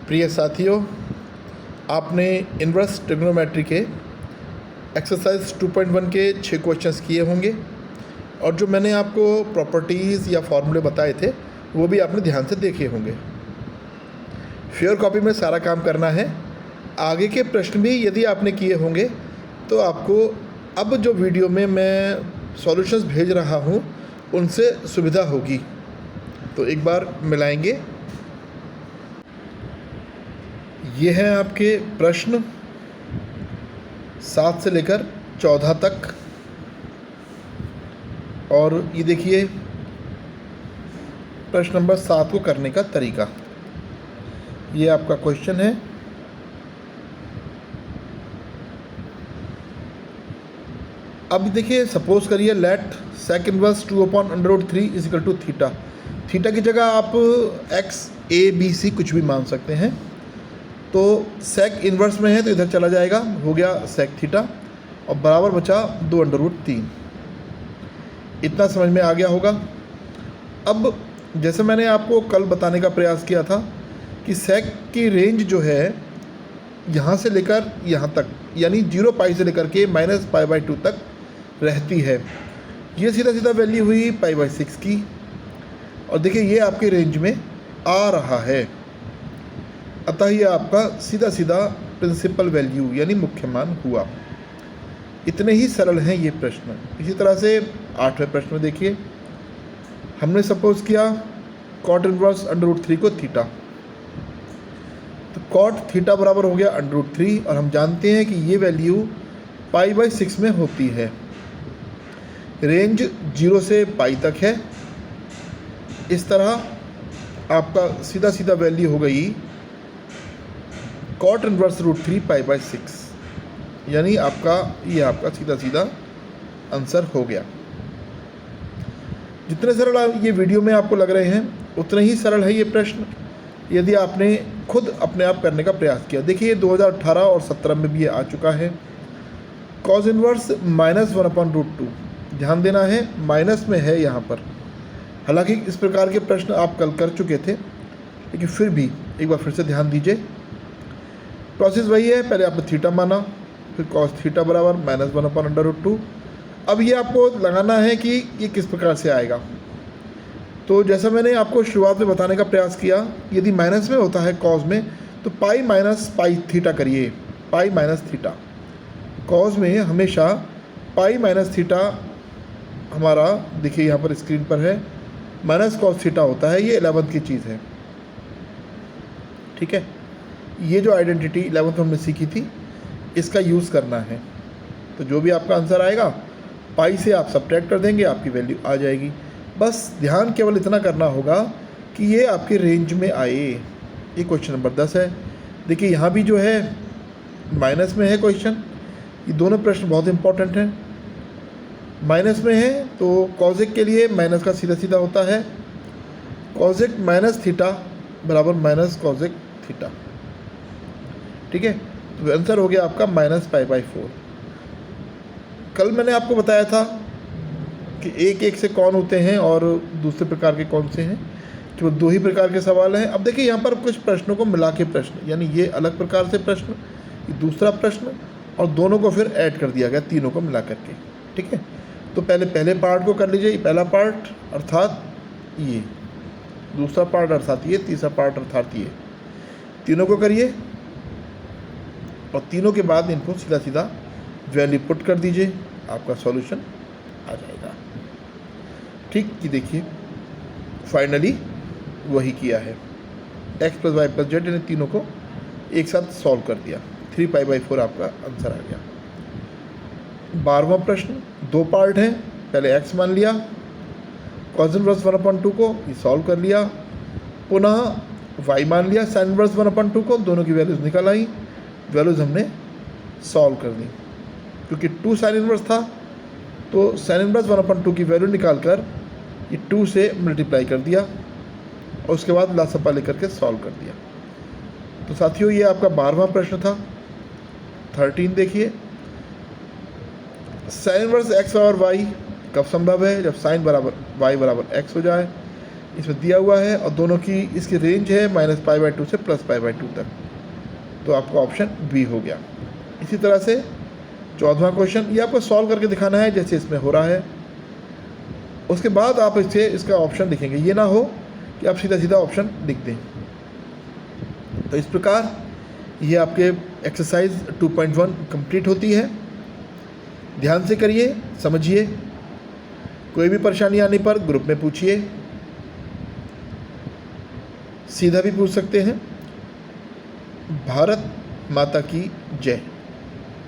प्रिय साथियों, आपने इन्वर्स ट्रिग्नोमेट्री के एक्सरसाइज 2.1 के 6 क्वेश्चंस किए होंगे और जो मैंने आपको प्रॉपर्टीज़ या फॉर्मूले बताए थे वो भी आपने ध्यान से देखे होंगे। फेयर कॉपी में सारा काम करना है। आगे के प्रश्न भी यदि आपने किए होंगे तो आपको अब जो वीडियो में मैं सॉल्यूशंस भेज रहा हूँ उनसे सुविधा होगी। तो एक बार मिलाएंगे। ये हैं आपके प्रश्न 7 से लेकर 14 तक और ये देखिए प्रश्न नंबर 7 को करने का तरीका। ये आपका क्वेश्चन है। अब देखिए, सपोज करिए let sec inverse 2/√3 is equal to theta. Theta की जगह आप x a b c कुछ भी मान सकते हैं। तो सेक इन्वर्स में है तो इधर चला जाएगा, हो गया सेक थीटा और बराबर बचा 2/√3। इतना समझ में आ गया होगा। अब जैसे मैंने आपको कल बताने का प्रयास किया था कि सेक की रेंज जो है यहाँ से लेकर यहाँ तक, यानी 0 पाई से लेकर के -π/2 तक रहती है। ये सीधा सीधा वैल्यू हुई π/6 की और देखिए ये आपके रेंज में आ रहा है। अतः ये आपका सीधा सीधा प्रिंसिपल वैल्यू यानी मुख्य मान हुआ। इतने ही सरल हैं ये प्रश्न। इसी तरह से 8वें प्रश्न में देखिए, हमने सपोज किया कॉट इनवर्स √3 को थीटा। तो कॉट थीटा बराबर हो गया √3 और हम जानते हैं कि ये वैल्यू π/6 में होती है। रेंज 0 से पाई तक है। इस तरह आपका सीधा सीधा वैल्यू हो गई कॉट इनवर्स √3 π/6, यानी ये आपका सीधा सीधा आंसर हो गया। जितने सरल ये वीडियो में आपको लग रहे हैं उतने ही सरल है ये प्रश्न यदि आपने खुद अपने आप करने का प्रयास किया। देखिए 2018 और 17 में भी ये आ चुका है। कॉस इनवर्स -1/√2, ध्यान देना है माइनस में है यहाँ पर। हालांकि इस प्रकार के प्रश्न आप कल कर चुके थे, लेकिन फिर भी एक बार फिर से ध्यान दीजिए। प्रोसेस वही है, पहले आपने थीटा माना, फिर कॉस थीटा बराबर -1/√2। अब ये आपको लगाना है कि ये किस प्रकार से आएगा। तो जैसा मैंने आपको शुरुआत में बताने का प्रयास किया, यदि माइनस में होता है कॉस में तो पाई माइनस पाई थीटा करिए, पाई माइनस थीटा। कॉस में हमेशा पाई माइनस थीटा हमारा देखिए यहाँ पर स्क्रीन पर है माइनस कॉस थीटा होता है। ये 11th की चीज़ है, ठीक है। ये जो आइडेंटिटी 11th में हमने सीखी थी इसका यूज़ करना है। तो जो भी आपका आंसर आएगा पाई से आप सब्ट्रैक्ट कर देंगे, आपकी वैल्यू आ जाएगी। बस ध्यान केवल इतना करना होगा कि ये आपके रेंज में आए। ये क्वेश्चन नंबर 10 है। देखिए यहाँ भी जो है माइनस में है क्वेश्चन। ये दोनों प्रश्न बहुत इंपॉर्टेंट हैं। माइनस में है तो कॉसेक के लिए माइनस का सीधा सीधा होता है कॉसेक माइनस थीटा बराबर माइनस कॉसेक थीटा, ठीक है। तो आंसर हो गया आपका -π/4। कल मैंने आपको बताया था कि एक से कौन होते हैं और दूसरे प्रकार के कौन से हैं, कि वो 2 ही प्रकार के सवाल हैं। अब देखिए यहाँ पर कुछ प्रश्नों को मिला के प्रश्न, यानी ये अलग प्रकार से प्रश्न, ये दूसरा प्रश्न और दोनों को फिर ऐड कर दिया गया, तीनों को मिला करके, ठीक है। तो पहले पार्ट को कर लीजिए, पहला पार्ट अर्थात ये, दूसरा पार्ट अर्थात ये, तीसरा पार्ट अर्थात ये, तीनों को करिए और तीनों के बाद इनको सीधा सीधा वैल्यू पुट कर दीजिए, आपका सॉल्यूशन आ जाएगा, ठीक। कि देखिए फाइनली वही किया है, x + y + z, यानी तीनों को एक साथ सॉल्व कर दिया। 3π/4 आपका आंसर आ गया। 12वां प्रश्न 2 पार्ट हैं। पहले x मान लिया, cos इनवर्स 1/2 को ये सॉल्व कर लिया, पुनः y मान लिया sin इनवर्स 1/2 को, दोनों की वैल्यूज़ निकल आई, वैल्यूज़ हमने सॉल्व कर दी। क्योंकि 2 sin इनवर्स था तो sin इनवर्स 1/2 की वैल्यू निकाल कर ये 2 से मल्टीप्लाई कर दिया और उसके बाद लासपा लेकर के सॉल्व कर दिया। तो साथियों ये आपका 12वां प्रश्न था। 13 देखिए, sin इनवर्स x और y कब संभव है? जब sin बराबर y बराबर x हो जाए। इसमें दिया हुआ है और दोनों की इसकी रेंज है -π/2 से +π/2 तक, तो आपका ऑप्शन बी हो गया। इसी तरह से 14वां क्वेश्चन, ये आपको सॉल्व करके दिखाना है जैसे इसमें हो रहा है, उसके बाद आप इसका ऑप्शन लिखेंगे, ये ना हो कि आप सीधा सीधा ऑप्शन लिख दें। तो इस प्रकार ये आपके एक्सरसाइज 2.1 कंप्लीट होती है। ध्यान से करिए, समझिए, कोई भी परेशानी आने पर ग्रुप में पूछिए, सीधा भी पूछ सकते हैं। भारत माता की जय।